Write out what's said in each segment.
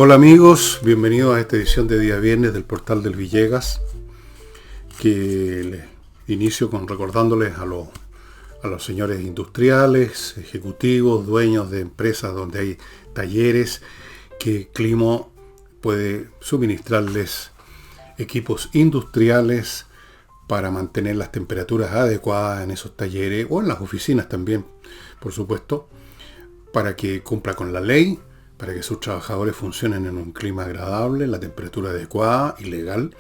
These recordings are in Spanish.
Hola amigos, bienvenidos a esta edición de día viernes del Portal del Villegas, que inicio con recordándoles a los señores industriales, ejecutivos, dueños de empresas donde hay talleres, que Climo puede suministrarles equipos industriales para mantener las temperaturas adecuadas en esos talleres o en las oficinas también, por supuesto, para que cumpla con la ley, para que sus trabajadores funcionen en un clima agradable, la temperatura adecuada y legal.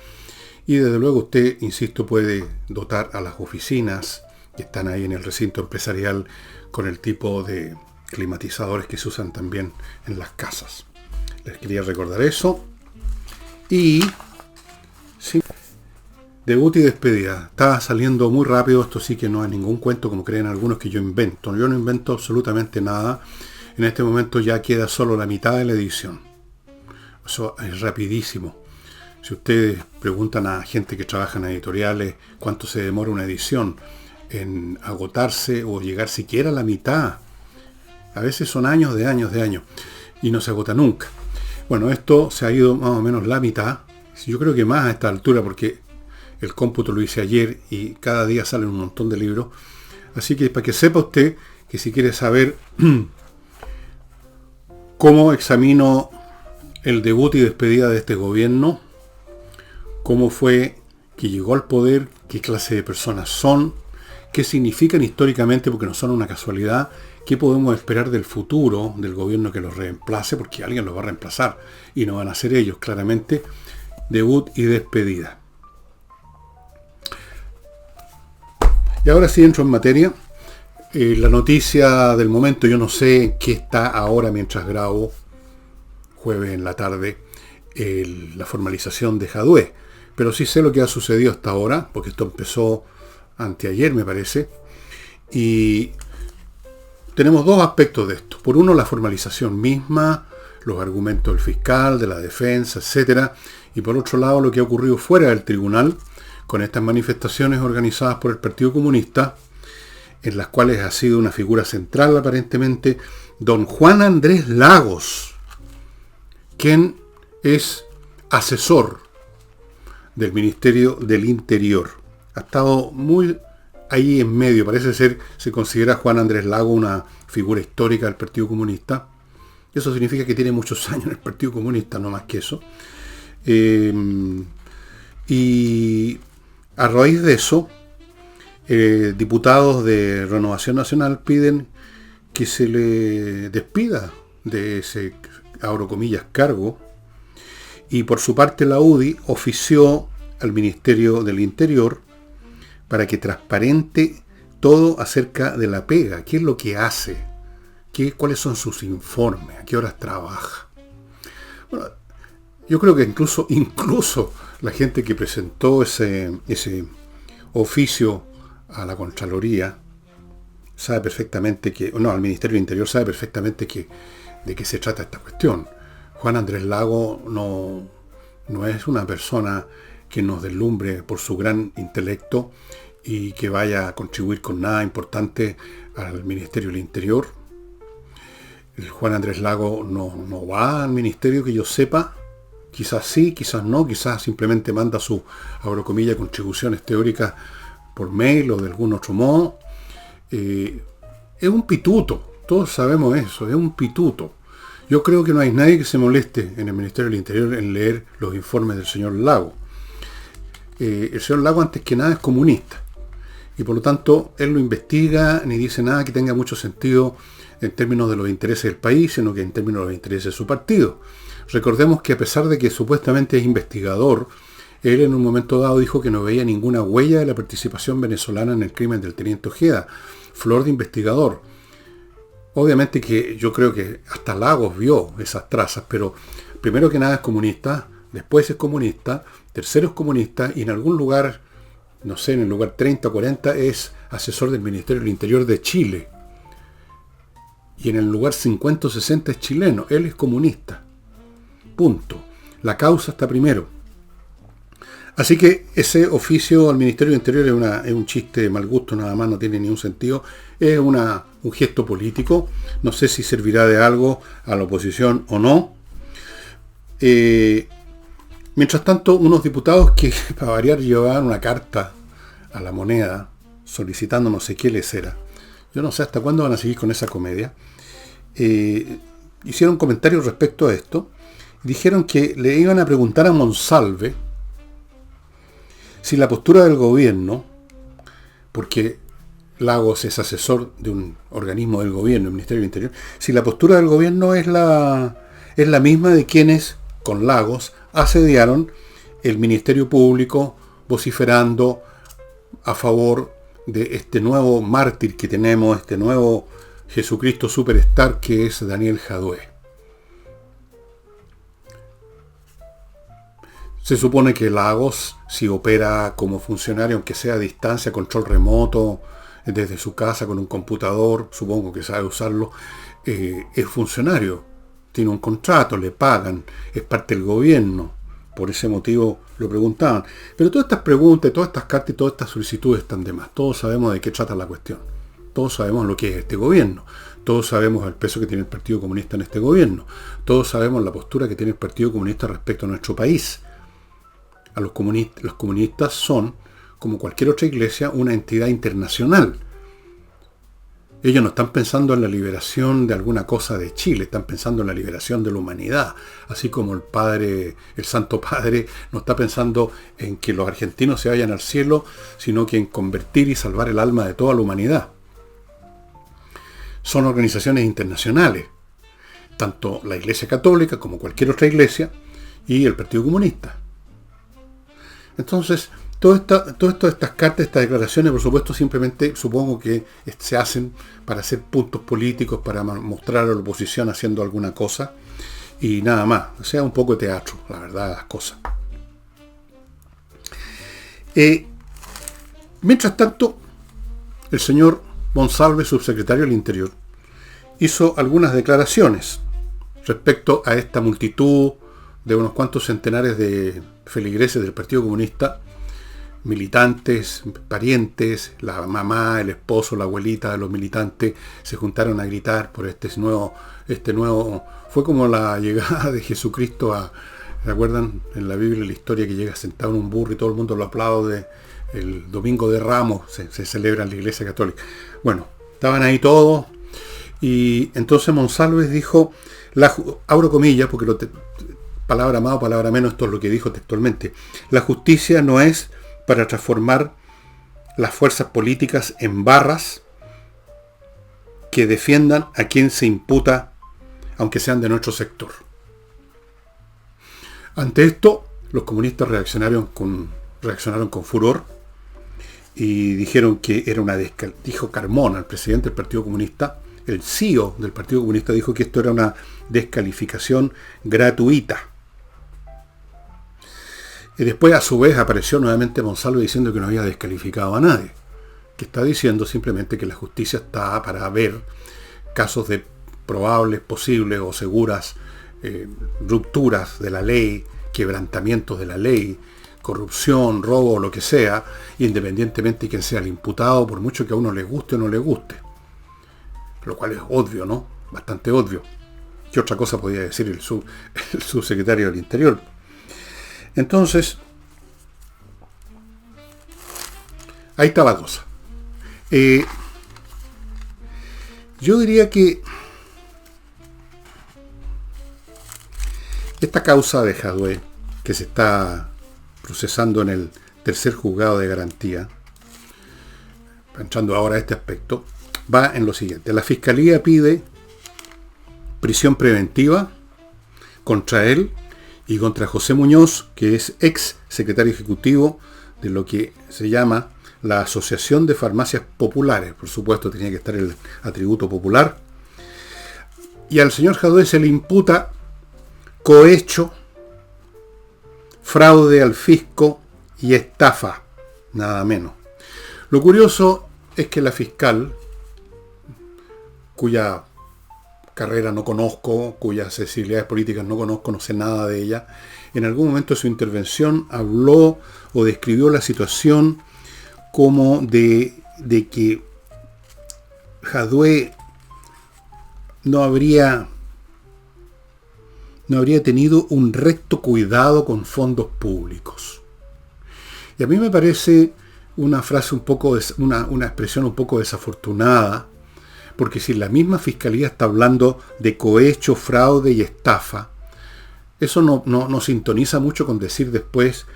Y desde luego usted, insisto, puede dotar a las oficinas que están ahí en el recinto empresarial con el tipo de climatizadores que se usan también en las casas. Les quería recordar eso. Y sí, debut y despedida. Está saliendo muy rápido, esto sí que no es ningún cuento como creen algunos que yo invento. Yo no invento absolutamente nada. En este momento ya queda solo la mitad de la edición. Eso es rapidísimo. Si ustedes preguntan a gente que trabaja en editoriales cuánto se demora una edición en agotarse o llegar siquiera a la mitad, a veces son años de años de años y no se agota nunca. Bueno, esto se ha ido más o menos la mitad. Yo creo que más a esta altura porque el cómputo lo hice ayer y cada día salen un montón de libros. Así que para que sepa usted que si quiere saber cómo examino el debut y despedida de este gobierno, cómo fue que llegó al poder, qué clase de personas son, qué significan históricamente, porque no son una casualidad, qué podemos esperar del futuro del gobierno que los reemplace, porque alguien los va a reemplazar y no van a ser ellos, claramente. Debut y despedida. Y ahora sí entro en materia. La noticia del momento, yo no sé qué está ahora mientras grabo, jueves en la tarde, la formalización de Jadwe, pero sí sé lo que ha sucedido hasta ahora, porque esto empezó anteayer me parece, y tenemos dos aspectos de esto. Por uno, la formalización misma, los argumentos del fiscal, de la defensa, etcétera, y por otro lado, lo que ha ocurrido fuera del tribunal, con estas manifestaciones organizadas por el Partido Comunista, en las cuales ha sido una figura central aparentemente don Juan Andrés Lagos, quien es asesor del Ministerio del Interior. Ha estado muy ahí en medio, parece ser, se considera Juan Andrés Lagos una figura histórica del Partido Comunista. Eso significa que tiene muchos años en el Partido Comunista, no más que eso. Y a raíz de eso, diputados de Renovación Nacional piden que se le despida de ese, abro comillas, cargo, y por su parte la UDI ofició al Ministerio del Interior para que transparente todo acerca de la pega, qué es lo que hace, cuáles son sus informes, a qué horas trabaja. Bueno, yo creo que incluso la gente que presentó ese oficio a la Contraloría sabe perfectamente al Ministerio del Interior sabe perfectamente de qué se trata esta cuestión. Juan Andrés Lagos no es una persona que nos deslumbre por su gran intelecto y que vaya a contribuir con nada importante al Ministerio del Interior. El Juan Andrés Lagos no va al ministerio que yo sepa. Quizás sí, quizás no, quizás simplemente manda sus, abro comillas, contribuciones teóricas por mail o de algún otro modo. Es un pituto, todos sabemos eso, es un pituto. Yo creo que no hay nadie que se moleste en el Ministerio del Interior en leer los informes del señor Lagos. El señor Lagos antes que nada es comunista y por lo tanto él no investiga ni dice nada que tenga mucho sentido en términos de los intereses del país, sino que en términos de los intereses de su partido. Recordemos que a pesar de que supuestamente es investigador, él en un momento dado dijo que no veía ninguna huella de la participación venezolana en el crimen del teniente Ojeda. Flor de investigador. Obviamente que yo creo que hasta Lagos vio esas trazas, pero primero que nada es comunista, después es comunista, tercero es comunista y en algún lugar, no sé, en el lugar 30 o 40 es asesor del Ministerio del Interior de Chile. Y en el lugar 50 o 60 es chileno. Él es comunista. Punto. La causa está primero. Así que ese oficio al Ministerio del Interior es un chiste de mal gusto, nada más, no tiene ningún sentido. Es un gesto político. No sé si servirá de algo a la oposición o no. Mientras tanto, unos diputados que, para variar, llevaban una carta a La Moneda solicitando no sé qué les era. Yo no sé hasta cuándo van a seguir con esa comedia. Hicieron comentarios respecto a esto. Dijeron que le iban a preguntar a Monsalve si la postura del gobierno, porque Lagos es asesor de un organismo del gobierno, el Ministerio del Interior, si la postura del gobierno es la misma de quienes, con Lagos, asediaron el Ministerio Público vociferando a favor de este nuevo mártir que tenemos, este nuevo Jesucristo Superstar que es Daniel Jadue. Se supone que Lagos, si opera como funcionario, aunque sea a distancia, control remoto, desde su casa con un computador, supongo que sabe usarlo, es funcionario, tiene un contrato, le pagan, es parte del gobierno. Por ese motivo lo preguntaban. Pero todas estas preguntas, todas estas cartas y todas estas solicitudes están de más. Todos sabemos de qué trata la cuestión. Todos sabemos lo que es este gobierno. Todos sabemos el peso que tiene el Partido Comunista en este gobierno. Todos sabemos la postura que tiene el Partido Comunista respecto a nuestro país. Los comunistas son, como cualquier otra iglesia, una entidad internacional. Ellos no están pensando en la liberación de alguna cosa de Chile, están pensando en la liberación de la humanidad. Así como el Santo Padre no está pensando en que los argentinos se vayan al cielo, sino que en convertir y salvar el alma de toda la humanidad. Son organizaciones internacionales, tanto la Iglesia Católica como cualquier otra iglesia y el Partido Comunista. Entonces, todas estas cartas, estas declaraciones, por supuesto, simplemente supongo que se hacen para hacer puntos políticos, para mostrar a la oposición haciendo alguna cosa y nada más. O sea, un poco de teatro, la verdad, las cosas. Mientras tanto, el señor Monsalve, subsecretario del Interior, hizo algunas declaraciones respecto a esta multitud de unos cuantos centenares de feligreses del Partido Comunista, militantes, parientes, la mamá, el esposo, la abuelita de los militantes se juntaron a gritar por este nuevo, fue como la llegada de Jesucristo ¿se acuerdan? En la Biblia la historia que llega sentado en un burro y todo el mundo lo aplaude, el Domingo de Ramos se celebra en la Iglesia Católica. Bueno, estaban ahí todos y entonces Monsalve dijo, abro comillas porque palabra más o palabra menos, esto es lo que dijo textualmente, la justicia no es para transformar las fuerzas políticas en barras que defiendan a quien se imputa, aunque sean de nuestro sector. Ante esto, los comunistas reaccionaron con furor y dijeron que era dijo Carmona, el presidente del Partido Comunista, el CEO del Partido Comunista, dijo que esto era una descalificación gratuita. Y después, a su vez, apareció nuevamente Monsalve diciendo que no había descalificado a nadie. Que está diciendo simplemente que la justicia está para ver casos de probables, posibles o seguras rupturas de la ley, quebrantamientos de la ley, corrupción, robo o lo que sea, independientemente de quién sea el imputado, por mucho que a uno le guste o no le guste. Lo cual es obvio, ¿no? Bastante obvio. ¿Qué otra cosa podía decir el subsecretario del Interior? Entonces, ahí está la cosa. Yo diría que esta causa de Jadue, que se está procesando en el tercer juzgado de garantía, entrando ahora a este aspecto, va en lo siguiente. La Fiscalía pide prisión preventiva contra él y contra José Muñoz, que es ex secretario ejecutivo de lo que se llama la Asociación de Farmacias Populares. Por supuesto, tenía que estar el atributo popular. Y al señor Jadue se le imputa cohecho, fraude al fisco y estafa, nada menos. Lo curioso es que la fiscal, cuya carrera no conozco, cuyas sensibilidades políticas no conozco, no sé nada de ella, en algún momento de su intervención habló o describió la situación como de que Jadue no habría no habría tenido un recto cuidado con fondos públicos. Y a mí me parece una frase un poco, una expresión un poco desafortunada, porque si la misma Fiscalía está hablando de cohecho, fraude y estafa, eso no sintoniza mucho con decir después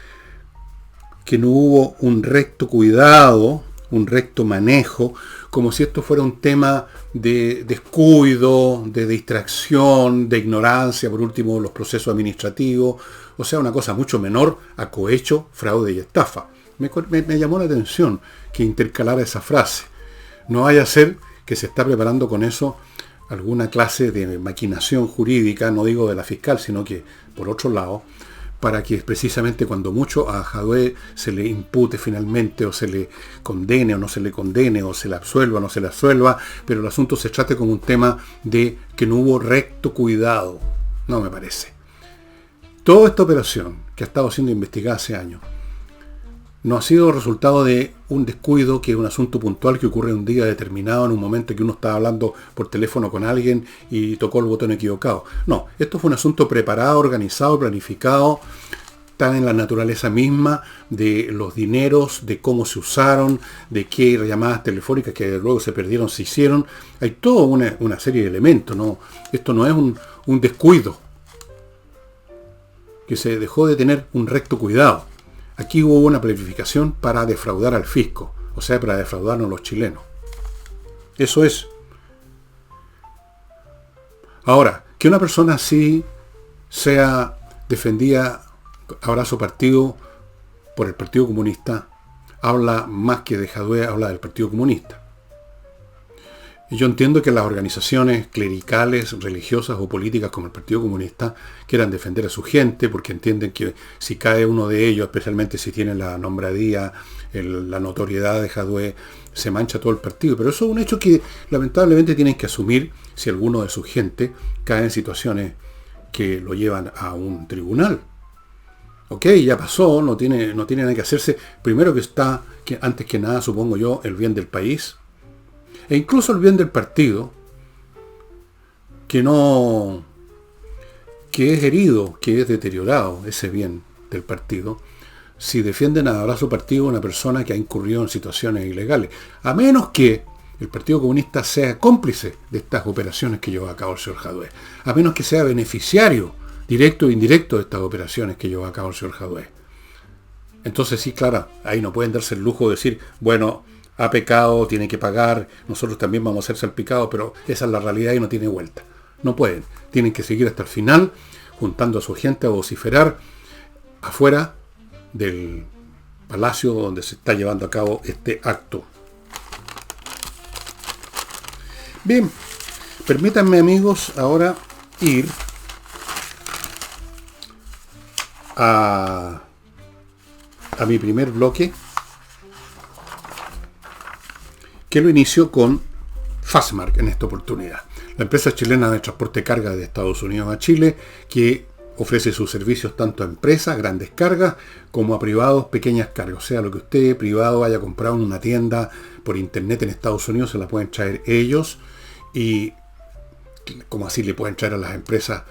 que no hubo un recto cuidado, un recto manejo, como si esto fuera un tema de descuido, de distracción, de ignorancia, por último, los procesos administrativos, o sea, una cosa mucho menor a cohecho, fraude y estafa. Me llamó la atención que intercalara esa frase. No vaya a ser que se está preparando con eso alguna clase de maquinación jurídica, no digo de la fiscal, sino que por otro lado, para que precisamente cuando mucho a Jadwe se le impute finalmente, o se le condene o no se le condene, o se le absuelva o no se le absuelva, pero el asunto se trate como un tema de que no hubo recto cuidado. No me parece. Toda esta operación, que ha estado siendo investigada hace años, no ha sido resultado de un descuido, que es un asunto puntual que ocurre un día determinado, en un momento que uno estaba hablando por teléfono con alguien y tocó el botón equivocado. No, esto fue un asunto preparado, organizado, planificado, tan en la naturaleza misma de los dineros, de cómo se usaron, de qué llamadas telefónicas que luego se perdieron, se hicieron. Hay toda una serie de elementos, ¿no? Esto no es un descuido, que se dejó de tener un recto cuidado. Aquí hubo una planificación para defraudar al fisco, o sea, para defraudarnos los chilenos. Eso es. Ahora, que una persona así sea defendida a brazo partido por el Partido Comunista, habla más que de Jadwe, habla del Partido Comunista. Y yo entiendo que las organizaciones clericales, religiosas o políticas como el Partido Comunista quieran defender a su gente, porque entienden que si cae uno de ellos, especialmente si tiene la nombradía, la notoriedad de Jadwe, se mancha todo el partido. Pero eso es un hecho que lamentablemente tienen que asumir si alguno de su gente cae en situaciones que lo llevan a un tribunal. Ok, ya pasó, no tiene nada que hacerse. Primero que antes que nada, supongo yo, el bien del país, e incluso el bien del partido, que es herido, que es deteriorado, ese bien del partido, si defienden a brazo partido una persona que ha incurrido en situaciones ilegales, a menos que el Partido Comunista sea cómplice de estas operaciones que lleva a cabo el señor Jadwe, a menos que sea beneficiario directo e indirecto de estas operaciones que lleva a cabo el señor Jadwe. Entonces sí, claro, ahí no pueden darse el lujo de decir, bueno, ha pecado, tiene que pagar, nosotros también vamos a ser salpicados, pero esa es la realidad y no tiene vuelta. No pueden, tienen que seguir hasta el final, juntando a su gente a vociferar afuera del palacio donde se está llevando a cabo este acto. Bien, permítanme, amigos, ahora ir a mi primer bloque, que lo inicio con Fastmark en esta oportunidad. La empresa chilena de transporte de carga de Estados Unidos a Chile, que ofrece sus servicios tanto a empresas, grandes cargas, como a privados, pequeñas cargas. O sea, lo que usted privado haya comprado en una tienda por internet en Estados Unidos, se la pueden traer ellos, y como así le pueden traer a las empresas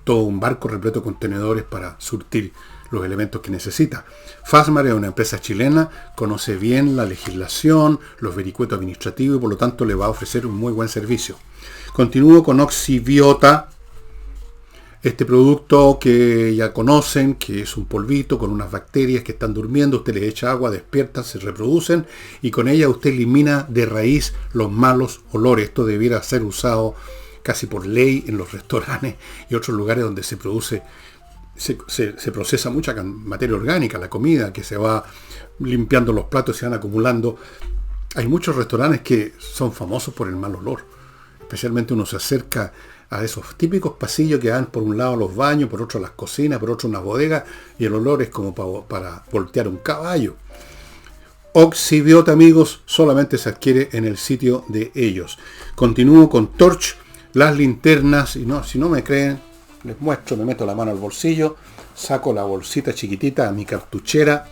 todo un barco repleto de contenedores para surtir los elementos que necesita. Fastmark es una empresa chilena, conoce bien la legislación, los vericuetos administrativos, y por lo tanto le va a ofrecer un muy buen servicio. Continúo con Oxibiota, este producto que ya conocen, que es un polvito con unas bacterias que están durmiendo, usted le echa agua, despiertan, se reproducen, y con ella usted elimina de raíz los malos olores. Esto debiera ser usado casi por ley en los restaurantes y otros lugares donde se produce, se procesa mucha materia orgánica, la comida, que se va limpiando los platos y se van acumulando. Hay muchos restaurantes que son famosos por el mal olor. Especialmente uno se acerca a esos típicos pasillos que dan por un lado los baños, por otro las cocinas, por otro unas bodegas, y el olor es como para voltear un caballo. Oxibiota, amigos, solamente se adquiere en el sitio de ellos. Continúo con Torch, las linternas, y no, si no me creen, les muestro, me meto la mano al bolsillo, saco la bolsita chiquitita a mi cartuchera.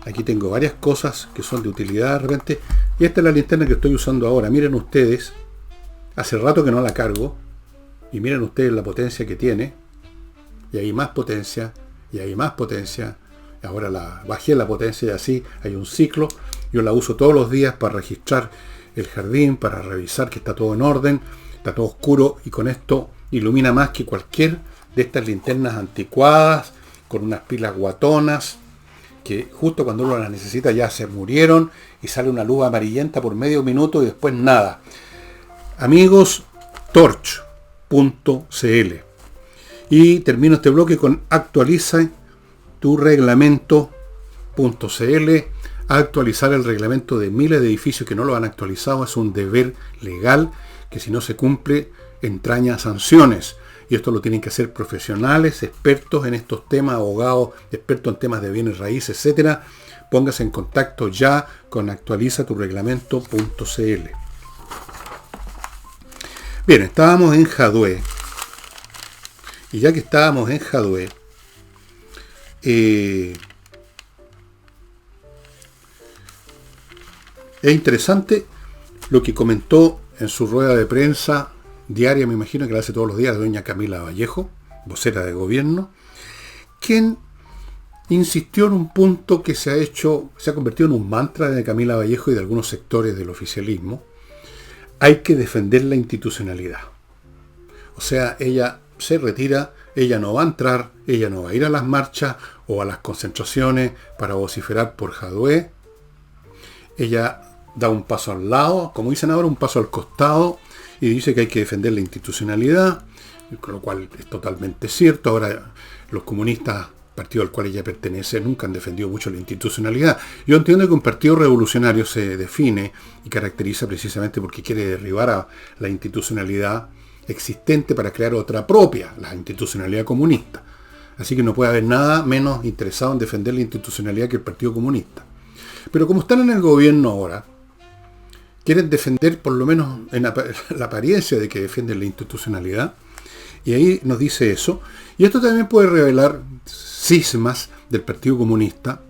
Aquí tengo varias cosas que son de utilidad de repente, y esta es la linterna que estoy usando ahora. Miren ustedes, hace rato que no la cargo, y miren ustedes la potencia que tiene. y ahí más potencia, y ahí más potencia. Ahora bajé la potencia y así hay un ciclo. Yo la uso todos los días para registrar el jardín, para revisar que está todo en orden, está todo oscuro, y con esto ilumina más que cualquier de estas linternas anticuadas, con unas pilas guatonas, que justo cuando uno las necesita ya se murieron y sale una luz amarillenta por medio minuto y después nada. Amigos, torch.cl. Y termino este bloque con actualiza tu reglamento.cl. Actualizar el reglamento de miles de edificios que no lo han actualizado es un deber legal que, si no se cumple, entraña sanciones. Y esto lo tienen que hacer profesionales, expertos en estos temas, abogados, expertos en temas de bienes raíces, etcétera. Póngase en contacto ya con actualizatureglamento.cl. Bien, estábamos en Jadwe. Y ya que estábamos en Jadwe, es interesante lo que comentó en su rueda de prensa diaria, me imagino que la hace todos los días, doña Camila Vallejo, vocera de gobierno, quien insistió en un punto que se ha convertido en un mantra de Camila Vallejo y de algunos sectores del oficialismo. Hay que defender la institucionalidad. O sea, ella se retira, ella no va a entrar, ella no va a ir a las marchas o a las concentraciones para vociferar por Jadwe. Ella da un paso al lado, como dicen ahora, un paso al costado, y dice que hay que defender la institucionalidad, con lo cual es totalmente cierto. Ahora, los comunistas, partido al cual ella pertenece, nunca han defendido mucho la institucionalidad. Yo entiendo que un partido revolucionario se define y caracteriza precisamente porque quiere derribar a la institucionalidad existente para crear otra propia, la institucionalidad comunista. Así que no puede haber nada menos interesado en defender la institucionalidad que el Partido Comunista. Pero como están en el gobierno ahora, quieren defender por lo menos en la apariencia de que defienden la institucionalidad, y ahí nos dice eso. Y esto también puede revelar cismas del Partido Comunista,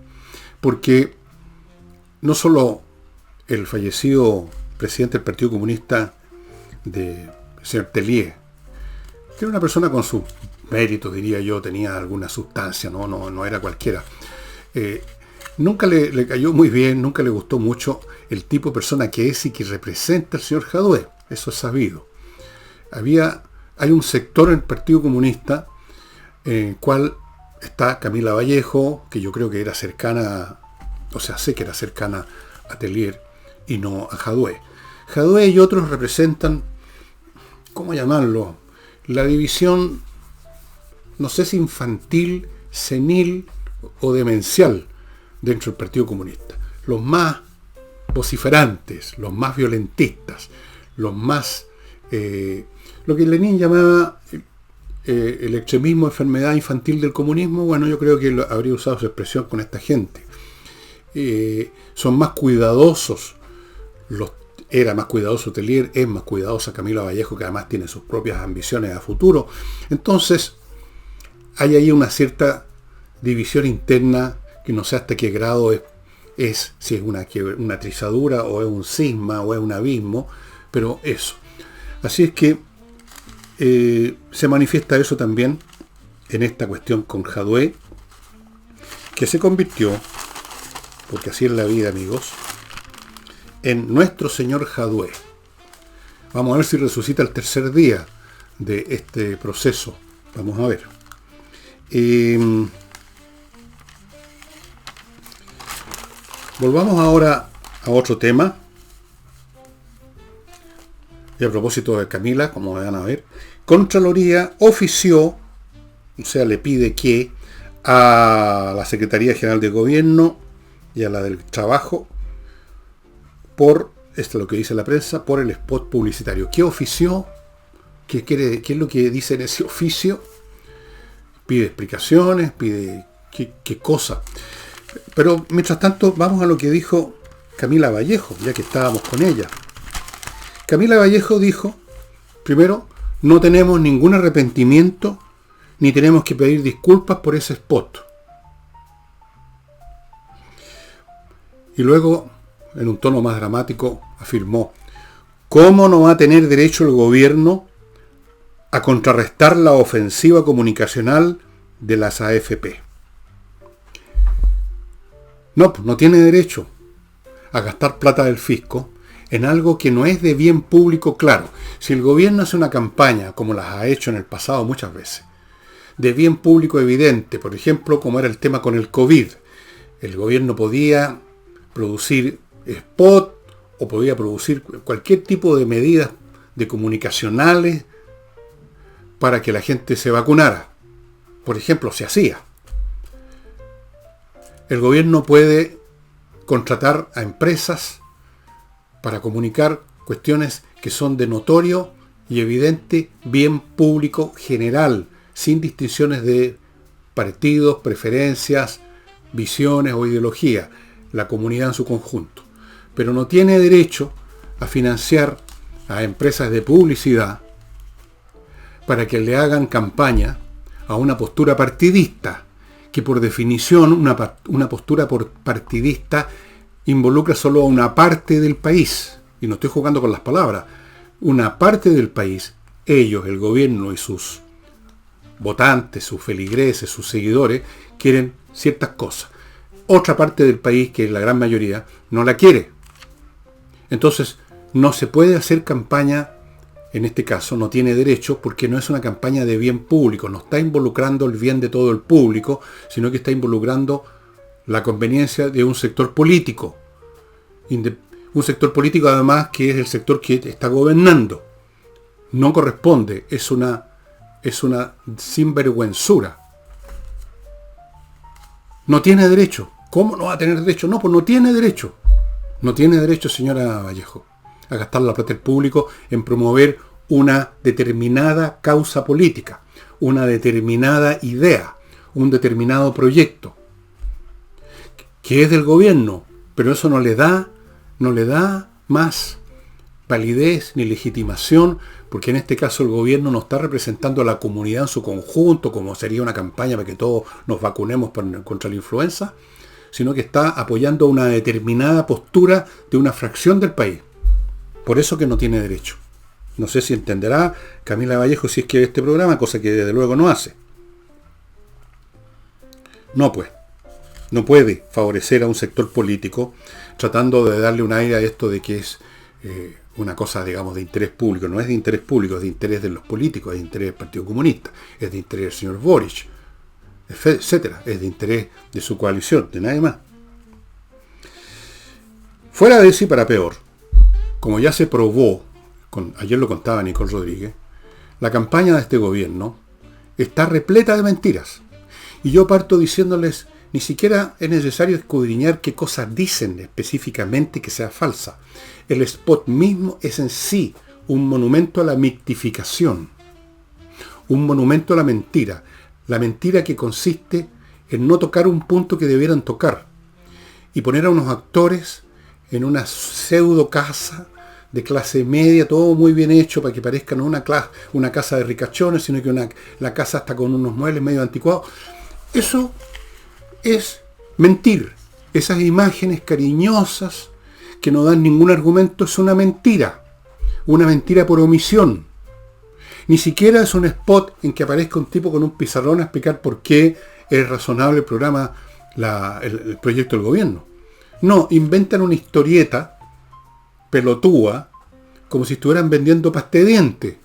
porque no solo el fallecido presidente del Partido Comunista, el señor Tellier, que era una persona con sus méritos, diría yo, tenía alguna sustancia, no era cualquiera. Nunca le cayó muy bien, nunca le gustó mucho el tipo de persona que es y que representa al señor Jadwe. Eso es sabido. Hay un sector en el Partido Comunista en el cual está Camila Vallejo, que yo creo que era cercana, sé que era cercana a Tellier y no a Jadwe. Jadwe y otros representan, ¿cómo llamarlo? La división, no sé si infantil, senil o demencial dentro del Partido Comunista. Los más vociferantes, los más violentistas, los más... lo que Lenin llamaba el extremismo, enfermedad infantil del comunismo. Bueno, yo creo que habría usado su expresión con esta gente. Son más cuidadosos, era más cuidadoso Tellier, es más cuidadosa Camila Vallejo, que además tiene sus propias ambiciones a futuro. Entonces, hay ahí una cierta división interna que no sé hasta qué grado si es una trizadura o es un cisma o es un abismo, pero eso. Así es que se manifiesta eso también en esta cuestión con Jadwe, que se convirtió, porque así es la vida, amigos, en nuestro señor Jadwe. Vamos a ver si resucita el tercer día de este proceso. Vamos a ver. Volvamos ahora a otro tema. Y a propósito de Camila, como van a ver, Contraloría ofició, o sea, le pide que a la Secretaría General de Gobierno y a la del Trabajo, esto es lo que dice la prensa, por el spot publicitario. ¿Qué ofició? ¿Qué es lo que dice en ese oficio? Pide explicaciones, pide qué cosa. Pero mientras tanto, vamos a lo que dijo Camila Vallejo, ya que estábamos con ella. Camila Vallejo dijo, primero, no tenemos ningún arrepentimiento, ni tenemos que pedir disculpas por ese spot. Y luego, en un tono más dramático, afirmó, ¿cómo no va a tener derecho el gobierno a contrarrestar la ofensiva comunicacional de las AFP. No tiene derecho a gastar plata del fisco en algo que no es de bien público claro. Si el gobierno hace una campaña, como las ha hecho en el pasado muchas veces, de bien público evidente, por ejemplo, como era el tema con el COVID, el gobierno podía producir spot o podía producir cualquier tipo de medidas de comunicacionales para que la gente se vacunara. Por ejemplo, se hacía. El gobierno puede contratar a empresas para comunicar cuestiones que son de notorio y evidente bien público general, sin distinciones de partidos, preferencias, visiones o ideología, la comunidad en su conjunto. Pero no tiene derecho a financiar a empresas de publicidad para que le hagan campaña a una postura partidista, que por definición una postura partidista involucra solo a una parte del país. Y no estoy jugando con las palabras. Una parte del país, ellos, el gobierno y sus votantes, sus feligreses, sus seguidores, quieren ciertas cosas. Otra parte del país, que es la gran mayoría, no la quiere. Entonces, no se puede hacer campaña, en este caso, no tiene derecho, porque no es una campaña de bien público, no está involucrando el bien de todo el público, sino que está involucrando la conveniencia de un sector político. Un sector político, además, que es el sector que está gobernando. No corresponde, es una sinvergüenzura. No tiene derecho. ¿Cómo no va a tener derecho? No, pues no tiene derecho. No tiene derecho, señora Vallejo, a gastar la plata del público en promover una determinada causa política, una determinada idea, un determinado proyecto, que es del gobierno, pero eso no le da más validez ni legitimación, porque en este caso el gobierno no está representando a la comunidad en su conjunto, como sería una campaña para que todos nos vacunemos contra la influenza, sino que está apoyando una determinada postura de una fracción del país. Por eso que no tiene derecho. No sé si entenderá Camila Vallejo si es que ve este programa, cosa que desde luego no hace. No puede favorecer a un sector político tratando de darle un aire a esto de que es una cosa, digamos, de interés público. No es de interés público, es de interés de los políticos, es de interés del Partido Comunista, es de interés del señor Boric, etcétera, es de interés de su coalición, de nadie más. Fuera de eso y para peor, como ya se probó, ayer lo contaba Nicole Rodríguez, la campaña de este gobierno está repleta de mentiras. Y yo parto diciéndoles, ni siquiera es necesario escudriñar qué cosas dicen específicamente que sea falsa. El spot mismo es en sí un monumento a la mitificación, un monumento a la mentira que consiste en no tocar un punto que debieran tocar y poner a unos actores en una pseudo casa de clase media, todo muy bien hecho para que parezca no una casa de ricachones, sino que la casa está con unos muebles medio anticuados. Eso es mentir. Esas imágenes cariñosas que no dan ningún argumento es una mentira por omisión. Ni siquiera es un spot en que aparezca un tipo con un pizarrón a explicar por qué es razonable el programa, el proyecto del gobierno. No, inventan una historieta pelotúa como si estuvieran vendiendo pasta de diente.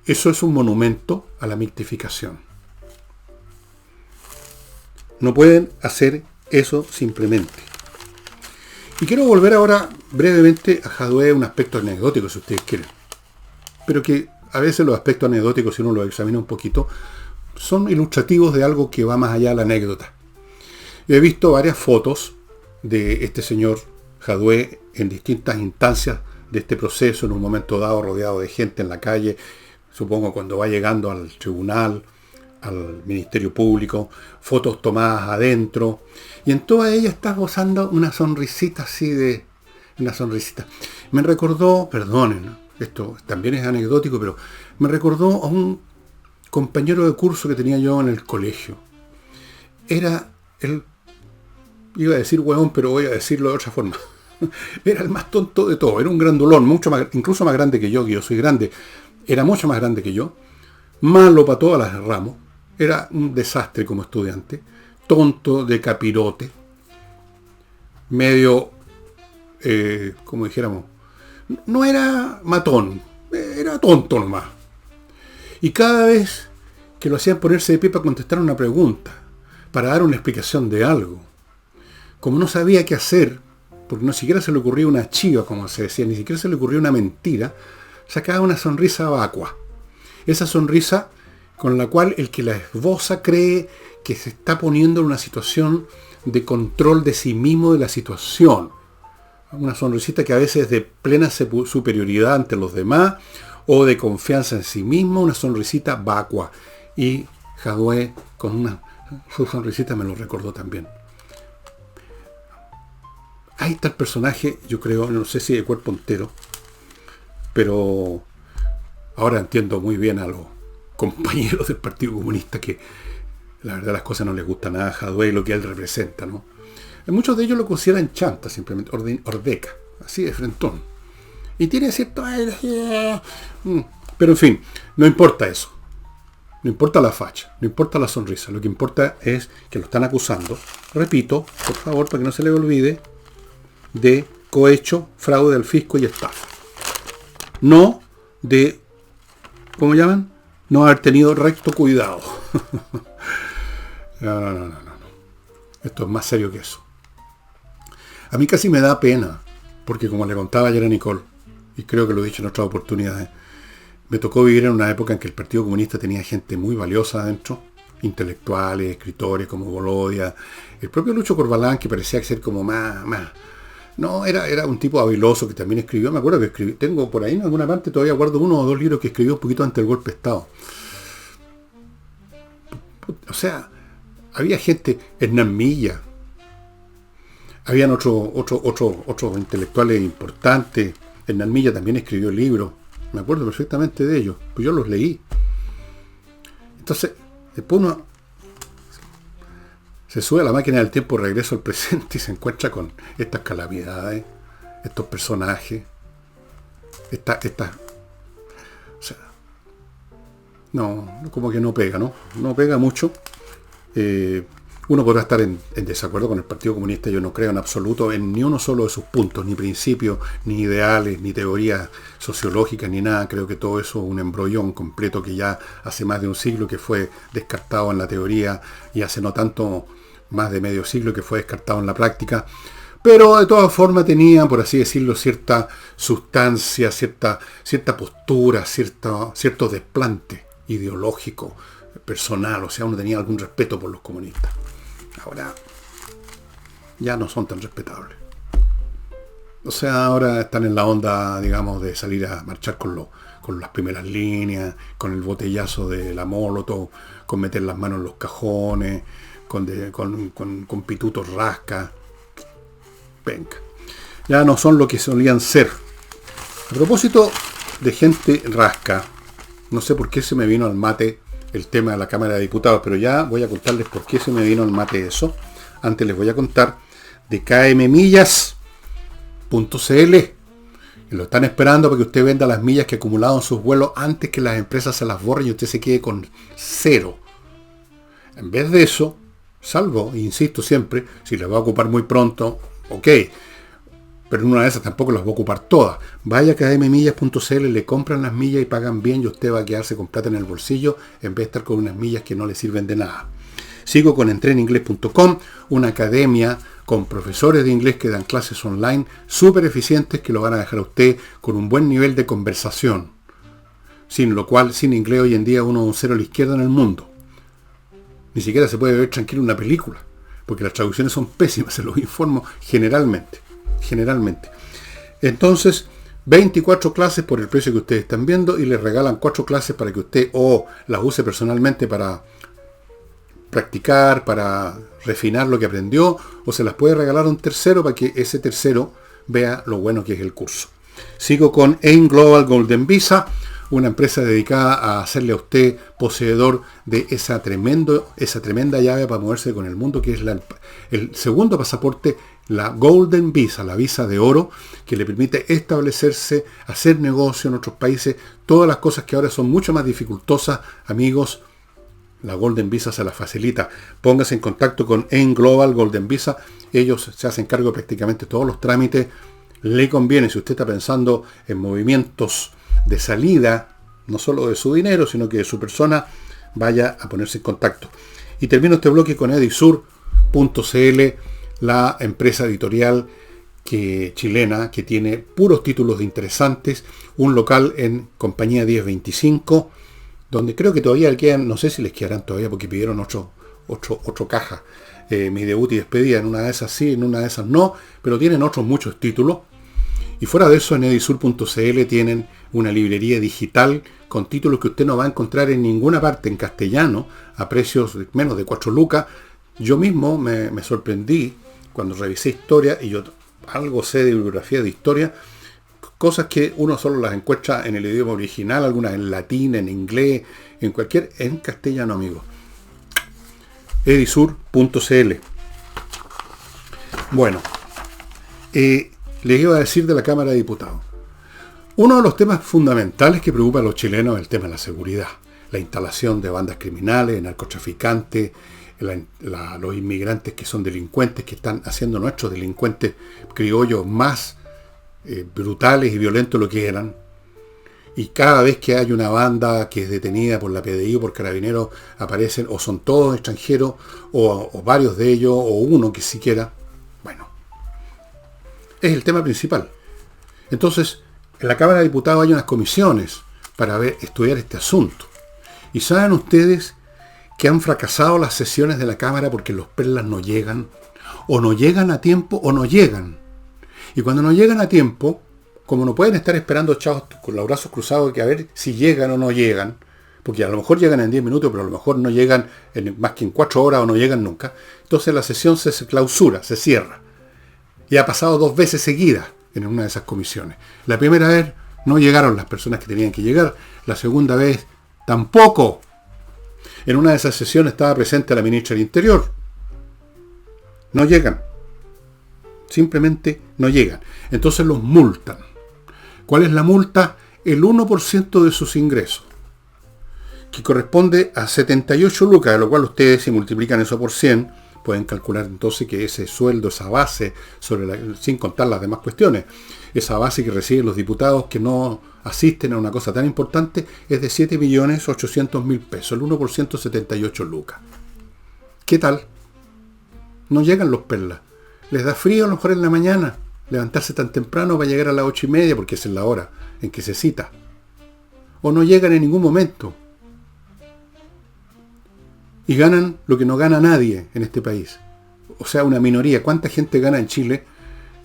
Eso es un monumento a la mitificación. No pueden hacer eso simplemente. Y quiero volver ahora brevemente a Jadwe, un aspecto anecdótico, si ustedes quieren. Pero que a veces los aspectos anecdóticos, si uno los examina un poquito, son ilustrativos de algo que va más allá de la anécdota. Yo he visto varias fotos de este señor Jadwe en distintas instancias de este proceso, en un momento dado rodeado de gente en la calle, supongo cuando va llegando al tribunal, al Ministerio Público, fotos tomadas adentro, y en todas ellas está gozando una sonrisita así de... una sonrisita. Me recordó, perdonen, esto también es anecdótico, pero me recordó a un compañero de curso que tenía yo en el colegio. Era el... iba a decir huevón, pero voy a decirlo de otra forma. Era el más tonto de todo. Era un grandulón, incluso más grande que yo soy grande. Era mucho más grande que yo. Malo para todas las ramos. Era un desastre como estudiante. Tonto, de capirote. Medio, como dijéramos, no era matón. Era tonto nomás. Y cada vez que lo hacían ponerse de pie para contestar una pregunta, para dar una explicación de algo, como no sabía qué hacer, porque no siquiera se le ocurría una chiva, como se decía, ni siquiera se le ocurría una mentira, sacaba una sonrisa vacua. Esa sonrisa con la cual el que la esboza cree que se está poniendo en una situación de control de sí mismo de la situación. Una sonrisita que a veces es de plena superioridad ante los demás o de confianza en sí mismo, una sonrisita vacua. Y Jadwe con su sonrisita me lo recordó también. Ahí está el personaje, yo creo, no sé si de cuerpo entero, pero ahora entiendo muy bien a los compañeros del Partido Comunista que la verdad las cosas no les gustan nada a Jadwe y lo que él representa, ¿no? Muchos de ellos lo consideran chanta, simplemente, ordeca, así de frentón. Y tiene cierto... Pero en fin, no importa eso. No importa la facha, no importa la sonrisa. Lo que importa es que lo están acusando, repito, por favor, para que no se le olvide, de cohecho, fraude al fisco y estafa. No de, ¿cómo llaman? No haber tenido recto cuidado. No. Esto es más serio que eso. A mí casi me da pena, porque como le contaba ayer a Nicole, y creo que lo he dicho en otras oportunidades, me tocó vivir en una época en que el Partido Comunista tenía gente muy valiosa adentro, intelectuales, escritores como Golodia, el propio Lucho Corbalán, que parecía ser como más... No, era un tipo habiloso que también escribió, me acuerdo que escribió, tengo por ahí en alguna parte, todavía guardo 1 o 2 libros que escribió un poquito antes del golpe de Estado. O sea, había gente, Hernán Milla, habían otros intelectuales importantes. Hernán Milla también escribió libros, me acuerdo perfectamente de ellos, pues yo los leí. Entonces, después uno se sube a la máquina del tiempo, regreso al presente y se encuentra con estas calamidades, estos personajes, o sea, no, como que no pega, ¿no? No pega mucho. Uno podrá estar en desacuerdo con el Partido Comunista, yo no creo en absoluto en ni uno solo de sus puntos, ni principios, ni ideales, ni teorías sociológicas, ni nada. Creo que todo eso es un embrollón completo que ya hace más de un siglo que fue descartado en la teoría y hace no tanto más de medio siglo que fue descartado en la práctica. Pero de todas formas tenía, por así decirlo, cierta sustancia, cierta postura, cierto desplante ideológico, personal, o sea, uno tenía algún respeto por los comunistas. Ahora ya no son tan respetables. O sea, ahora están en la onda, digamos, de salir a marchar con las primeras líneas, con el botellazo de la Molotov, con meter las manos en los cajones, con pitutos rasca. Venga. Ya no son lo que solían ser. A propósito de gente rasca, no sé por qué se me vino al mate el tema de la Cámara de Diputados, pero ya voy a contarles por qué se me vino al mate eso. Antes les voy a contar de kmmillas.cl. Y lo están esperando para que usted venda las millas que ha acumulado en sus vuelos antes que las empresas se las borren y usted se quede con 0. En vez de eso, salvo, insisto siempre, si les va a ocupar muy pronto, ok, pero en una de esas tampoco las va a ocupar todas. Vaya a kmmillas.cl, le compran las millas y pagan bien y usted va a quedarse con plata en el bolsillo en vez de estar con unas millas que no le sirven de nada. Sigo con entreninglés.com, una academia con profesores de inglés que dan clases online súper eficientes que lo van a dejar a usted con un buen nivel de conversación. Sin lo cual, sin inglés hoy en día uno es un cero a la izquierda en el mundo. Ni siquiera se puede ver tranquilo una película, porque las traducciones son pésimas, se los informo generalmente. Entonces, 24 clases por el precio que ustedes están viendo y les regalan 4 clases para que usted o las use personalmente para practicar, para refinar lo que aprendió, o se las puede regalar a un tercero para que ese tercero vea lo bueno que es el curso. Sigo con AIM Global Golden Visa, una empresa dedicada a hacerle a usted poseedor de esa tremenda llave para moverse con el mundo, que es el segundo pasaporte la Golden Visa, la visa de oro, que le permite establecerse, hacer negocio en otros países, todas las cosas que ahora son mucho más dificultosas, amigos. La Golden Visa se la facilita. Póngase en contacto con Englobal Golden Visa. Ellos se hacen cargo de prácticamente todos los trámites. Le conviene, si usted está pensando en movimientos de salida, no solo de su dinero, sino que de su persona, vaya a ponerse en contacto. Y termino este bloque con edisur.cl, la empresa editorial chilena que tiene puros títulos interesantes, un local en Compañía 1025, donde creo que todavía quedan, no sé si les quedarán todavía porque pidieron otro caja. Mi debut y despedida, en una de esas sí, en una de esas no, pero tienen otros muchos títulos. Y fuera de eso, en edisur.cl tienen una librería digital con títulos que usted no va a encontrar en ninguna parte en castellano, a precios de menos de 4 lucas. Yo mismo me sorprendí cuando revisé historia, y yo algo sé de bibliografía de historia, cosas que uno solo las encuentra en el idioma original, algunas en latín, en inglés, en castellano, amigo. edisur.cl. Bueno, les iba a decir de la Cámara de Diputados. Uno de los temas fundamentales que preocupa a los chilenos es el tema de la seguridad. La instalación de bandas criminales, narcotraficantes, los inmigrantes que son delincuentes, que están haciendo nuestros delincuentes criollos más brutales y violentos lo que eran. Y cada vez que hay una banda que es detenida por la PDI o por Carabineros, aparecen o son todos extranjeros, o varios de ellos, o uno que siquiera. Bueno, es el tema principal. Entonces, en la Cámara de Diputados hay unas comisiones para estudiar este asunto. Y saben ustedes que han fracasado las sesiones de la Cámara porque los perlas no llegan, o no llegan a tiempo, o no llegan. Y cuando no llegan a tiempo, como no pueden estar esperando echados con los brazos cruzados que a ver si llegan o no llegan, porque a lo mejor llegan en 10 minutos, pero a lo mejor no llegan más que en 4 horas o no llegan nunca, entonces la sesión se clausura, se cierra. Y ha pasado 2 veces seguidas en una de esas comisiones. La primera vez no llegaron las personas que tenían que llegar, la segunda vez tampoco. En una de esas sesiones estaba presente la ministra del Interior. No llegan. Simplemente no llegan. Entonces los multan. ¿Cuál es la multa? El 1% de sus ingresos, que corresponde a 78 lucas, de lo cual ustedes, si multiplican eso por 100, pueden calcular entonces que ese sueldo, esa base, sin contar las demás cuestiones, esa base que reciben los diputados que no asisten a una cosa tan importante, es de 7.800.000 pesos. El 1%, 78 lucas. ¿Qué tal? No llegan los perlas. Les da frío a lo mejor en la mañana levantarse tan temprano para llegar a las 8:30, porque esa es la hora en que se cita. O no llegan en ningún momento. Y ganan lo que no gana nadie en este país. O sea, una minoría. ¿Cuánta gente gana en Chile?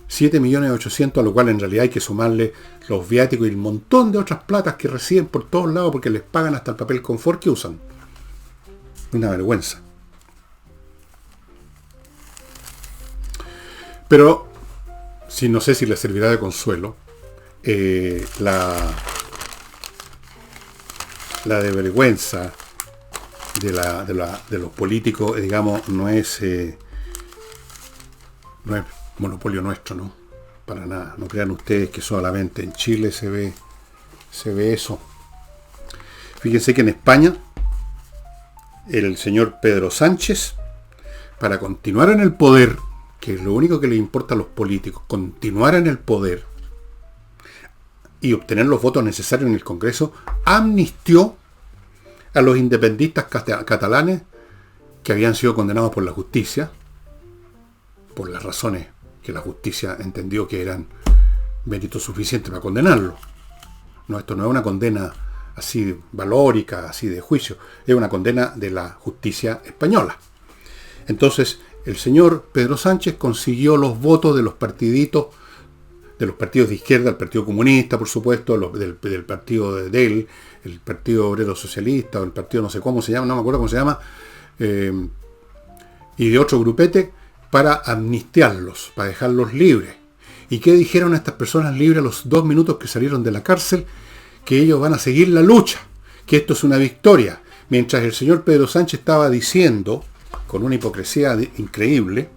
7.800.000, a lo cual en realidad hay que sumarle los viáticos y el montón de otras platas que reciben por todos lados porque les pagan hasta el papel confort que usan. Una vergüenza. Pero, no sé si les servirá de consuelo, la de vergüenza de los políticos, digamos, no es monopolio nuestro, ¿no? Para nada. No crean ustedes que solamente en Chile se ve eso. Fíjense que en España, el señor Pedro Sánchez, para continuar en el poder, que es lo único que les importa a los políticos, continuar en el poder y obtener los votos necesarios en el Congreso, amnistió a los independistas catalanes que habían sido condenados por la justicia, por las razones que la justicia entendió que eran méritos suficientes para condenarlo. No, esto no es una condena así valórica, así de juicio, es una condena de la justicia española. Entonces, el señor Pedro Sánchez consiguió los votos de los partiditos, de los partidos de izquierda, el Partido Comunista, por supuesto, del partido de él, el Partido Obrero Socialista, o el partido no sé cómo se llama, no me acuerdo cómo se llama, y de otro grupete, para amnistiarlos, para dejarlos libres. ¿Y qué dijeron a estas personas libres a los 2 minutos que salieron de la cárcel? Que ellos van a seguir la lucha, que esto es una victoria. Mientras el señor Pedro Sánchez estaba diciendo, con una hipocresía increíble,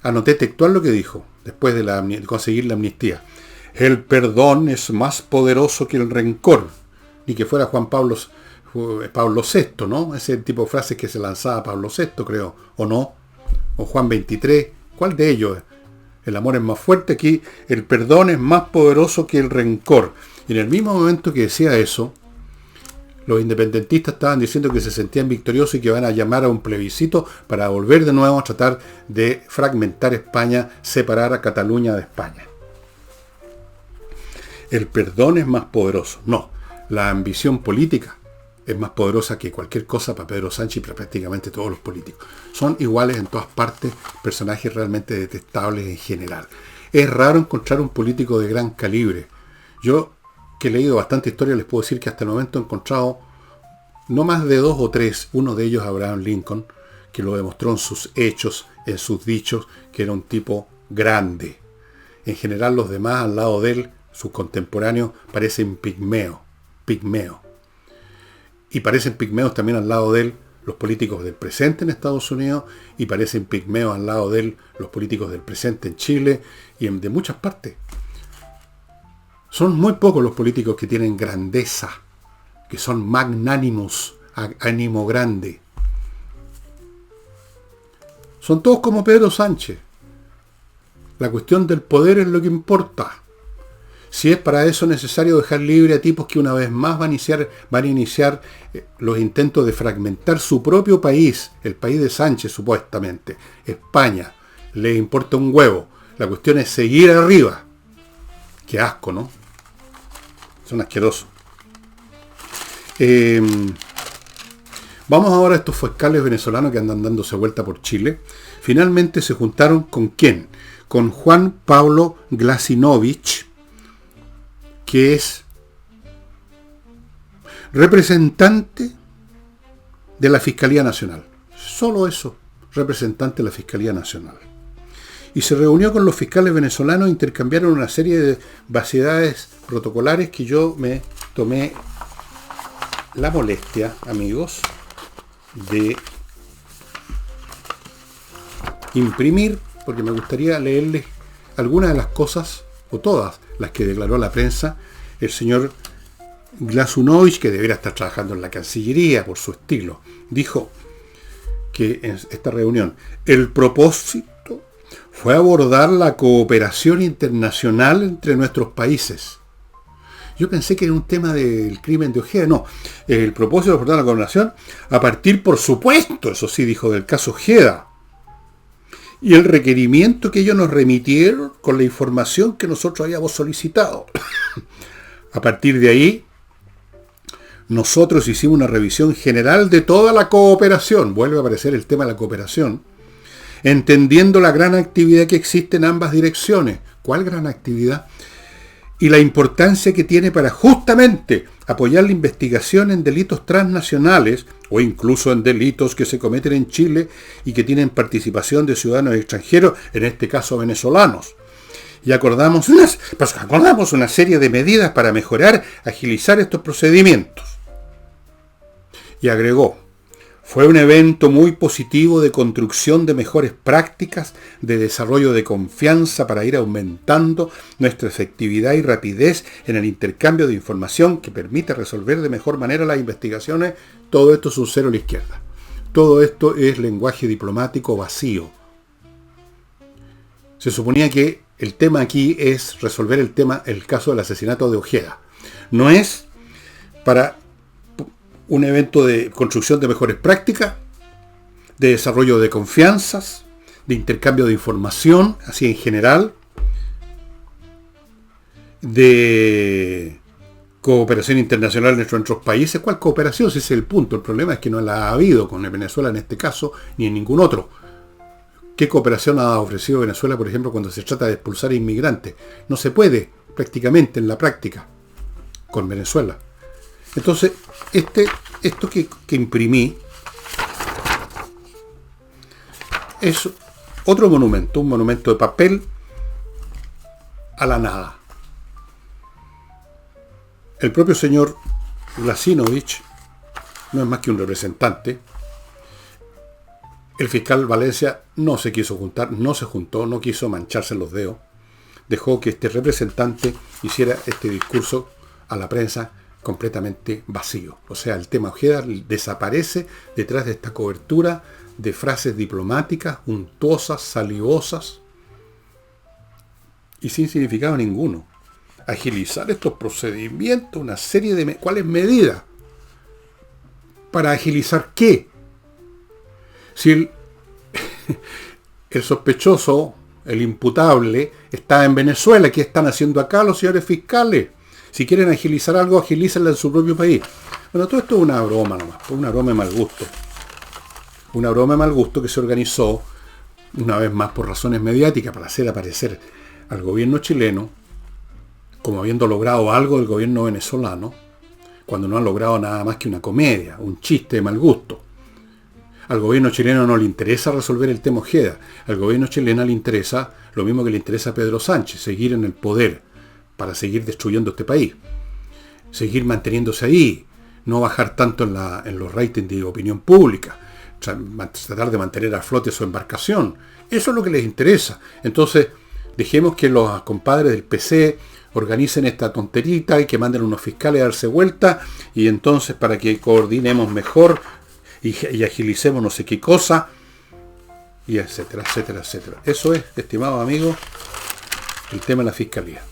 Anoté textual lo que dijo, después de conseguir la amnistía. El perdón es más poderoso que el rencor. Ni que fuera Pablo VI, ¿no? Ese tipo de frases que se lanzaba Pablo VI, creo, o no. O Juan XXIII. ¿Cuál de ellos? El amor es más fuerte, aquí el perdón es más poderoso que el rencor. Y en el mismo momento que decía eso, los independentistas estaban diciendo que se sentían victoriosos y que van a llamar a un plebiscito para volver de nuevo a tratar de fragmentar España, separar a Cataluña de España. El perdón es más poderoso. No, la ambición política es más poderosa que cualquier cosa para Pedro Sánchez y para prácticamente todos los políticos. Son iguales en todas partes, personajes realmente detestables en general. Es raro encontrar un político de gran calibre. Yo, que he leído bastante historia, les puedo decir que hasta el momento he encontrado no más de 2 o 3, uno de ellos Abraham Lincoln, que lo demostró en sus hechos, en sus dichos, que era un tipo grande. En general los demás al lado de él, sus contemporáneos, parecen pigmeos. Y parecen pigmeos también al lado de él los políticos del presente en Estados Unidos, y parecen pigmeos al lado de él los políticos del presente en Chile y de muchas partes. Son muy pocos los políticos que tienen grandeza, que son magnánimos, ánimo grande. Son todos como Pedro Sánchez. La cuestión del poder es lo que importa. Si es para eso necesario dejar libre a tipos que una vez más van a iniciar los intentos de fragmentar su propio país, el país de Sánchez supuestamente, España, les importa un huevo. La cuestión es seguir arriba. Qué asco, ¿no? Son asquerosos. Vamos ahora a estos fiscales venezolanos que andan dándose vuelta por Chile. Finalmente se juntaron ¿con quién? Con Juan Pablo Glasinovich, que es representante de la Fiscalía Nacional. Solo eso, representante de la Fiscalía Nacional. Y se reunió con los fiscales venezolanos e intercambiaron una serie de vaciedades protocolares que yo me tomé la molestia, amigos, de imprimir, porque me gustaría leerles algunas de las cosas, o todas las que declaró la prensa el señor Glasunovich, que debería estar trabajando en la Cancillería por su estilo. Dijo que en esta reunión el propósito fue abordar la cooperación internacional entre nuestros países. Yo pensé que era un tema del crimen de Ojeda. No, el propósito de abordar la cooperación a partir, por supuesto, eso sí, dijo, del caso Ojeda. Y el requerimiento que ellos nos remitieron con la información que nosotros habíamos solicitado. A partir de ahí, nosotros hicimos una revisión general de toda la cooperación. Vuelve a aparecer el tema de la cooperación. Entendiendo la gran actividad que existe en ambas direcciones. ¿Cuál gran actividad? Y la importancia que tiene para justamente apoyar la investigación en delitos transnacionales o incluso en delitos que se cometen en Chile y que tienen participación de ciudadanos extranjeros, en este caso venezolanos. Y acordamos una serie de medidas para mejorar, agilizar estos procedimientos. Y agregó: fue un evento muy positivo de construcción de mejores prácticas, de desarrollo de confianza para ir aumentando nuestra efectividad y rapidez en el intercambio de información que permite resolver de mejor manera las investigaciones. Todo esto es un cero a la izquierda. Todo esto es lenguaje diplomático vacío. Se suponía que el tema aquí es resolver el caso del asesinato de Ojeda. No es para un evento de construcción de mejores prácticas, de desarrollo de confianzas, de intercambio de información, así en general, de cooperación internacional entre nuestros países. ¿Cuál cooperación? Si ese es el punto. El problema es que no la ha habido con Venezuela en este caso, ni en ningún otro. ¿Qué cooperación ha ofrecido Venezuela, por ejemplo, cuando se trata de expulsar inmigrantes? No se puede, prácticamente, en la práctica, con Venezuela. Entonces, esto que imprimí es otro monumento, un monumento de papel a la nada. El propio señor Glasinovich no es más que un representante. El fiscal Valencia no se quiso juntar, no se juntó, no quiso mancharse los dedos. Dejó que este representante hiciera este discurso a la prensa completamente vacío. O sea, el tema Ojeda desaparece detrás de esta cobertura de frases diplomáticas, untuosas, salivosas y sin significado ninguno. Agilizar estos procedimientos, una serie de... ¿Cuáles medidas? ¿Para agilizar qué? Si el sospechoso, el imputable, está en Venezuela, ¿qué están haciendo acá los señores fiscales? Si quieren agilizar algo, agilícenla en su propio país. Bueno, todo esto es una broma nomás, una broma de mal gusto. Una broma de mal gusto que se organizó, una vez más por razones mediáticas, para hacer aparecer al gobierno chileno como habiendo logrado algo del gobierno venezolano, cuando no han logrado nada más que una comedia, un chiste de mal gusto. Al gobierno chileno no le interesa resolver el tema Ojeda. Al gobierno chileno le interesa lo mismo que le interesa a Pedro Sánchez, seguir en el poder para seguir destruyendo este país. Seguir manteniéndose ahí, no bajar tanto en los ratings de opinión pública, tratar de mantener a flote su embarcación. Eso es lo que les interesa. Entonces, dejemos que los compadres del PC organicen esta tonterita y que manden unos fiscales a darse vuelta, y entonces para que coordinemos mejor y agilicemos no sé qué cosa, y etcétera, etcétera, etcétera. Eso es, estimados amigos, el tema de la fiscalía.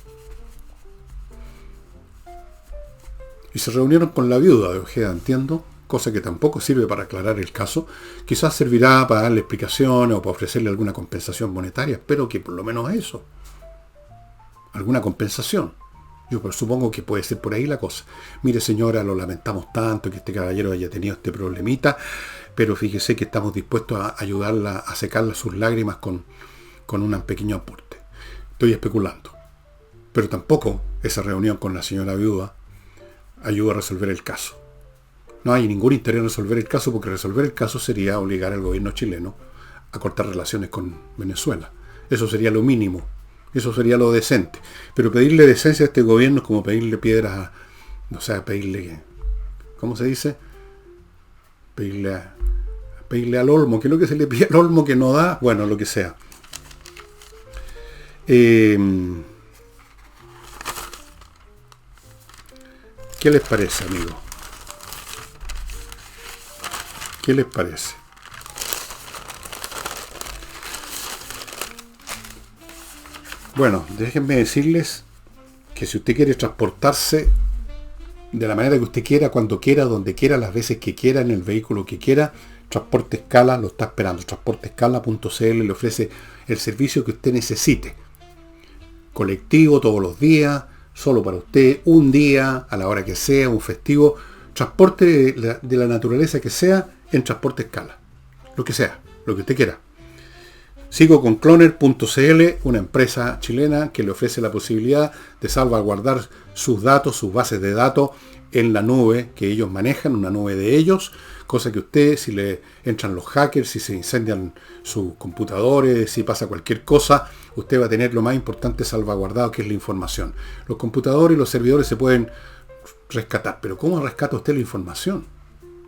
Y se reunieron con la viuda de Ojeda, entiendo, cosa que tampoco sirve para aclarar el caso. Quizás servirá para darle explicaciones o para ofrecerle alguna compensación monetaria. Espero que por lo menos eso. Alguna compensación. Yo supongo que puede ser por ahí la cosa. Mire, señora, lo lamentamos tanto que este caballero haya tenido este problemita, pero fíjese que estamos dispuestos a ayudarla a secarle sus lágrimas con un pequeño aporte. Estoy especulando. Pero tampoco esa reunión con la señora viuda ayuda a resolver el caso. No hay ningún interés en resolver el caso, porque resolver el caso sería obligar al gobierno chileno a cortar relaciones con Venezuela. Eso sería lo mínimo. Eso sería lo decente. Pero pedirle decencia a este gobierno es como pedirle piedras, o sea, pedirle, ¿cómo se dice? Pedirle al olmo, que es lo que se le pide al olmo que no da, bueno, lo que sea. ¿Qué les parece, amigo? ¿Qué les parece? Bueno, déjenme decirles que si usted quiere transportarse de la manera que usted quiera, cuando quiera, donde quiera, las veces que quiera, en el vehículo que quiera, Transporte Escala lo está esperando. Transporteescala.cl le ofrece el servicio que usted necesite. Colectivo, todos los días, solo para usted, un día, a la hora que sea, un festivo. Transporte de la naturaleza que sea en Transporte Escala. Lo que sea, lo que usted quiera. Sigo con Cloner.cl, una empresa chilena que le ofrece la posibilidad de salvaguardar sus datos, sus bases de datos en la nube que ellos manejan, una nube de ellos, cosa que usted, si le entran los hackers, si se incendian sus computadores, si pasa cualquier cosa, usted va a tener lo más importante salvaguardado, que es la información. Los computadores y los servidores se pueden rescatar, pero ¿cómo rescata usted la información?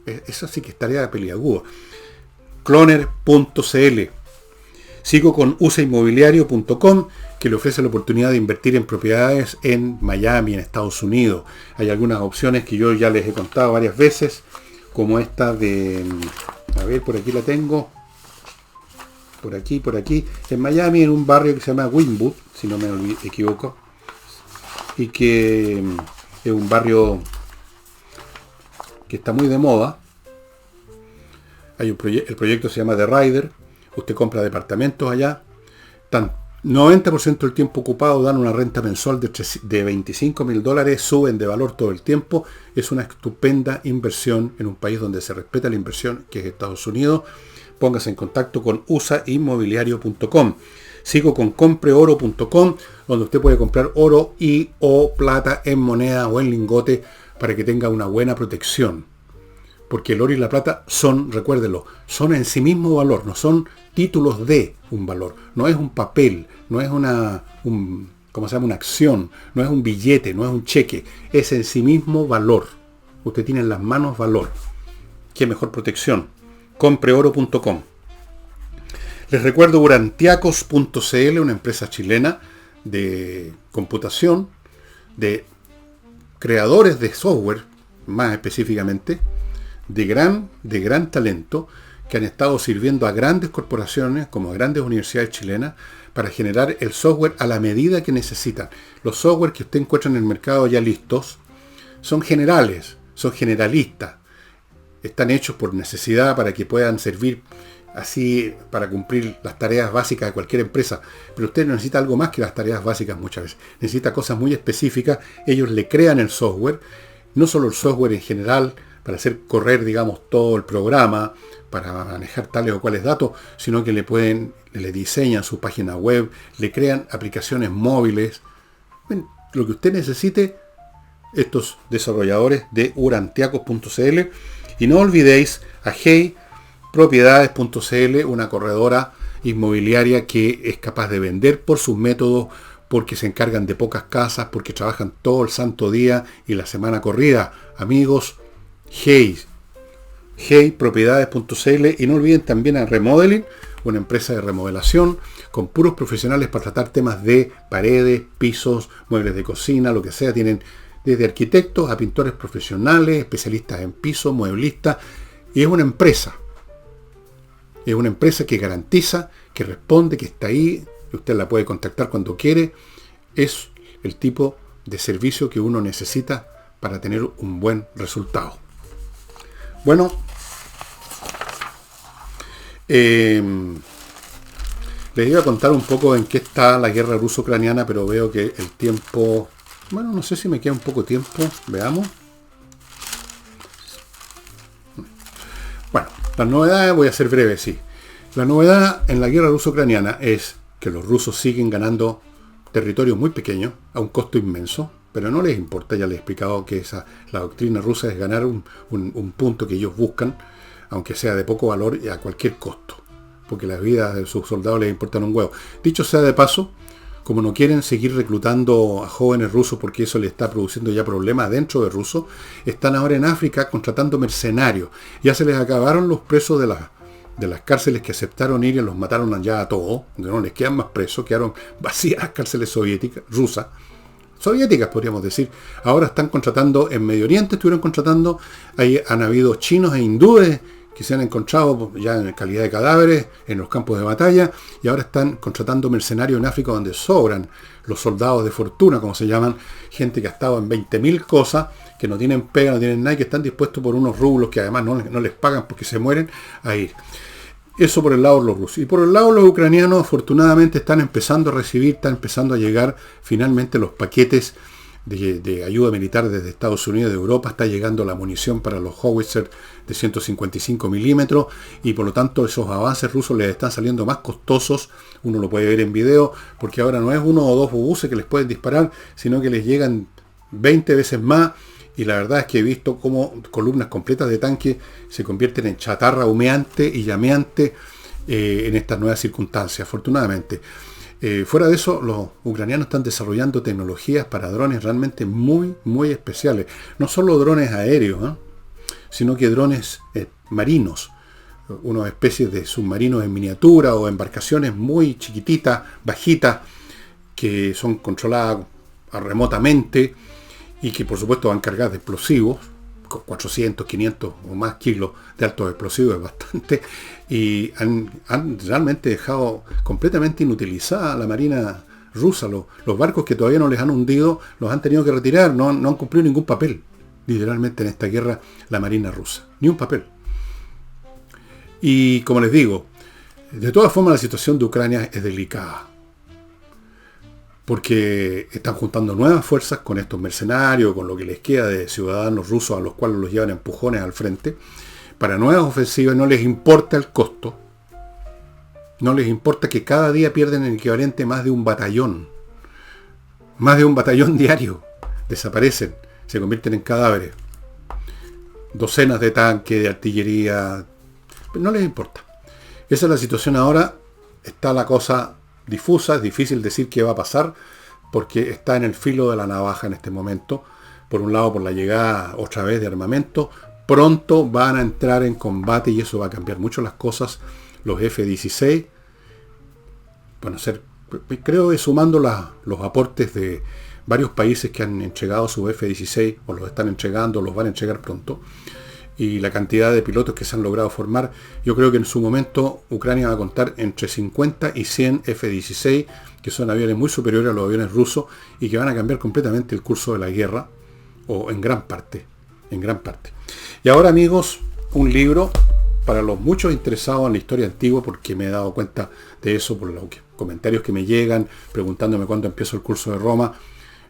Eso sí que es tarea peliaguda. Cloner.cl. Sigo con usainmobiliario.com, que le ofrece la oportunidad de invertir en propiedades en Miami, en Estados Unidos. Hay algunas opciones que yo ya les he contado varias veces, como esta de, a ver, por aquí la tengo, por aquí, en Miami, en un barrio que se llama Wynwood, si no me equivoco, y que es un barrio que está muy de moda. El proyecto se llama The Rider. Usted compra departamentos allá, están 90% del tiempo ocupado, dan una renta mensual de $25,000, suben de valor todo el tiempo. Es una estupenda inversión en un país donde se respeta la inversión, que es Estados Unidos. Póngase en contacto con usainmobiliario.com. Sigo con compreoro.com, donde usted puede comprar oro o plata en moneda o en lingote para que tenga una buena protección. Porque el oro y la plata son, recuérdenlo, son en sí mismo valor, no son títulos de un valor. No es un papel, no es una acción, no es un billete, no es un cheque. Es en sí mismo valor. Usted tiene en las manos valor. ¿Qué mejor protección? Compreoro.com. Les recuerdo urantiacos.cl, una empresa chilena de computación, de creadores de software, más específicamente, de gran talento, que han estado sirviendo a grandes corporaciones, como a grandes universidades chilenas, para generar el software a la medida que necesitan. Los software que usted encuentra en el mercado ya listos son generales, son generalistas. Están hechos por necesidad para que puedan servir así para cumplir las tareas básicas de cualquier empresa. Pero usted necesita algo más que las tareas básicas muchas veces. Necesita cosas muy específicas. Ellos le crean el software, no solo el software en general, para hacer correr, digamos, todo el programa, para manejar tales o cuales datos, sino que le diseñan su página web, le crean aplicaciones móviles. Bueno, lo que usted necesite, estos desarrolladores de urantiacos.cl. Y no olvidéis a Hey Propiedades.cl, una corredora inmobiliaria que es capaz de vender por sus métodos, porque se encargan de pocas casas, porque trabajan todo el santo día y la semana corrida. Amigos, Hey Propiedades.cl. Y no olviden también a Remodeling, una empresa de remodelación con puros profesionales para tratar temas de paredes, pisos, muebles de cocina, lo que sea. Tienen desde arquitectos a pintores profesionales, especialistas en piso, mueblistas. Y es una empresa que garantiza, que responde, que está ahí, que usted la puede contactar cuando quiere. Es el tipo de servicio que uno necesita para tener un buen resultado. Bueno, les iba a contar un poco en qué está la guerra ruso-ucraniana, pero veo que el tiempo... Bueno, no sé si me queda un poco tiempo. Veamos. Bueno, las novedades voy a ser breve, sí. La novedad en la guerra ruso-ucraniana es que los rusos siguen ganando territorios muy pequeños a un costo inmenso, pero no les importa. Ya les he explicado que la doctrina rusa es ganar un punto que ellos buscan, aunque sea de poco valor y a cualquier costo, porque las vidas de sus soldados les importan un huevo. Dicho sea de paso, como no quieren seguir reclutando a jóvenes rusos porque eso les está produciendo ya problemas dentro de rusos, están ahora en África contratando mercenarios. Ya se les acabaron los presos de las cárceles que aceptaron ir y los mataron ya a todos, no les quedan más presos, quedaron vacías las cárceles soviéticas podríamos decir. Ahora están contratando en Medio Oriente, estuvieron contratando, ahí han habido chinos e hindúes que se han encontrado ya en calidad de cadáveres en los campos de batalla, y ahora están contratando mercenarios en África, donde sobran los soldados de fortuna, como se llaman, gente que ha estado en 20.000 cosas, que no tienen pega, no tienen nada, y que están dispuestos por unos rublos que además no les pagan porque se mueren, a ir. Eso por el lado de los rusos. Y por el lado de los ucranianos, afortunadamente están empezando a llegar finalmente los paquetes de ayuda militar desde Estados Unidos, de Europa. Está llegando la munición para los howitzer de 155 milímetros, y por lo tanto esos avances rusos les están saliendo más costosos. Uno lo puede ver en video, porque ahora no es uno o dos obuses que les pueden disparar, sino que les llegan 20 veces más. Y la verdad es que he visto cómo columnas completas de tanque se convierten en chatarra humeante y llameante en estas nuevas circunstancias, afortunadamente. Fuera de eso, los ucranianos están desarrollando tecnologías para drones realmente muy, muy especiales. No solo drones aéreos, sino que drones marinos. Unas especies de submarinos en miniatura o embarcaciones muy chiquititas, bajitas, que son controladas remotamente y que por supuesto van cargadas de explosivos, con 400, 500 o más kilos de altos explosivos, es bastante, y han realmente dejado completamente inutilizada la marina rusa. Los barcos que todavía no les han hundido los han tenido que retirar, no han cumplido ningún papel, literalmente, en esta guerra, la marina rusa, ni un papel. Y como les digo, de todas formas la situación de Ucrania es delicada, porque están juntando nuevas fuerzas con estos mercenarios, con lo que les queda de ciudadanos rusos a los cuales los llevan empujones al frente, para nuevas ofensivas. No les importa el costo, no les importa que cada día pierden el equivalente más de un batallón diario, desaparecen, se convierten en cadáveres, docenas de tanques, de artillería, no les importa. Esa es la situación ahora. Está la cosa difusa, es difícil decir qué va a pasar, porque está en el filo de la navaja en este momento. Por un lado, por la llegada otra vez de armamento, pronto van a entrar en combate y eso va a cambiar mucho las cosas. Los F-16, van a ser, creo que sumando los aportes de varios países que han entregado su F-16, o los están entregando, los van a entregar pronto, y la cantidad de pilotos que se han logrado formar, yo creo que en su momento Ucrania va a contar entre 50 y 100 F-16, que son aviones muy superiores a los aviones rusos, y que van a cambiar completamente el curso de la guerra, o en gran parte. Y ahora, amigos, un libro para los muchos interesados en la historia antigua, porque me he dado cuenta de eso por los comentarios que me llegan, preguntándome cuándo empiezo el curso de Roma.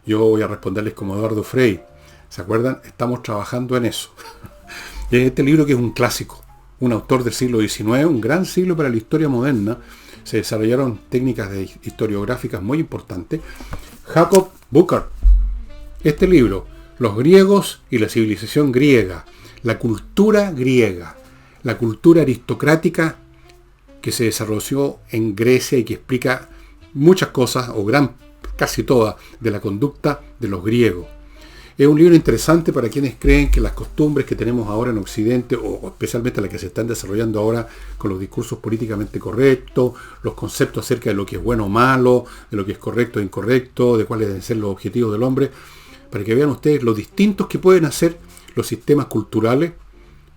Yo voy a responderles como Eduardo Frei. ¿Se acuerdan? Estamos trabajando en eso. Este libro, que es un clásico, un autor del siglo XIX, un gran siglo para la historia moderna, se desarrollaron técnicas historiográficas muy importantes. Jacob Burckhardt. Este libro, Los griegos y la civilización griega, la cultura griega, la cultura aristocrática que se desarrolló en Grecia y que explica muchas cosas, o casi todas, de la conducta de los griegos. Es un libro interesante para quienes creen que las costumbres que tenemos ahora en Occidente, o especialmente las que se están desarrollando ahora con los discursos políticamente correctos, los conceptos acerca de lo que es bueno o malo, de lo que es correcto o incorrecto, de cuáles deben ser los objetivos del hombre, para que vean ustedes lo distintos que pueden hacer los sistemas culturales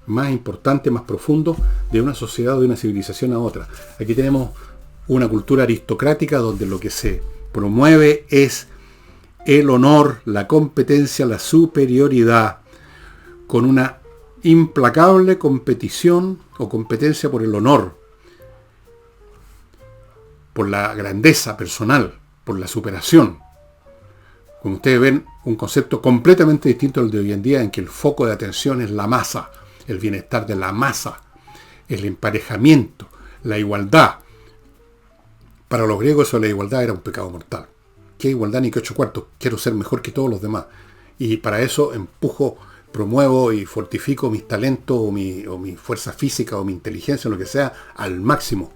más importantes, más profundos, de una sociedad o de una civilización a otra. Aquí tenemos una cultura aristocrática donde lo que se promueve es el honor, la competencia, la superioridad, con una implacable competición o competencia por el honor, por la grandeza personal, por la superación. Como ustedes ven, un concepto completamente distinto al de hoy en día, en que el foco de atención es la masa, el bienestar de la masa, el emparejamiento, la igualdad. Para los griegos eso de la igualdad era un pecado mortal. ¿Qué igualdad ni qué 8/4? Quiero ser mejor que todos los demás. Y para eso empujo, promuevo y fortifico mis talentos o mi fuerza física o mi inteligencia o lo que sea al máximo.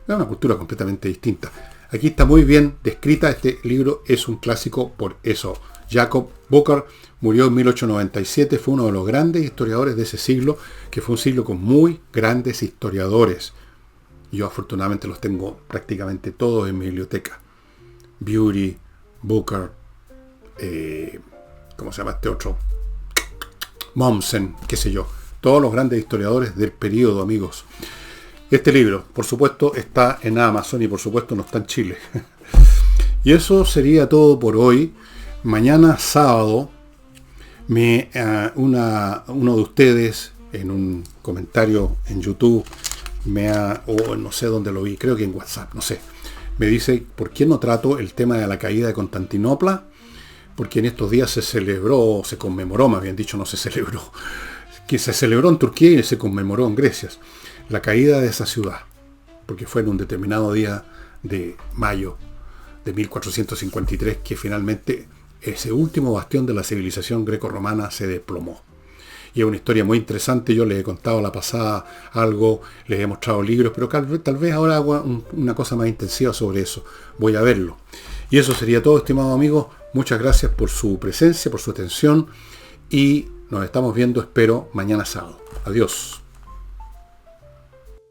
Es una cultura completamente distinta. Aquí está muy bien descrita. Este libro es un clásico por eso. Jacob Burckhardt murió en 1897. Fue uno de los grandes historiadores de ese siglo, que fue un siglo con muy grandes historiadores. Yo afortunadamente los tengo prácticamente todos en mi biblioteca. Bury, Burckhardt, ¿cómo se llama este otro? Mommsen, qué sé yo. Todos los grandes historiadores del periodo, amigos. Este libro, por supuesto, está en Amazon y por supuesto no está en Chile. Y eso sería todo por hoy. Mañana sábado, uno de ustedes en un comentario en YouTube, o no sé dónde lo vi, creo que en WhatsApp, no sé, me dice, ¿por qué no trato el tema de la caída de Constantinopla? Porque en estos días se conmemoró, más bien dicho, no se celebró, que se celebró en Turquía y se conmemoró en Grecia, la caída de esa ciudad, porque fue en un determinado día de mayo de 1453 que finalmente ese último bastión de la civilización greco-romana se desplomó. Y es una historia muy interesante. Yo les he contado la pasada algo, les he mostrado libros, pero tal vez ahora hago una cosa más intensiva sobre eso. Voy a verlo. Y eso sería todo, estimados amigos. Muchas gracias por su presencia, por su atención. Y nos estamos viendo, espero, mañana sábado. Adiós.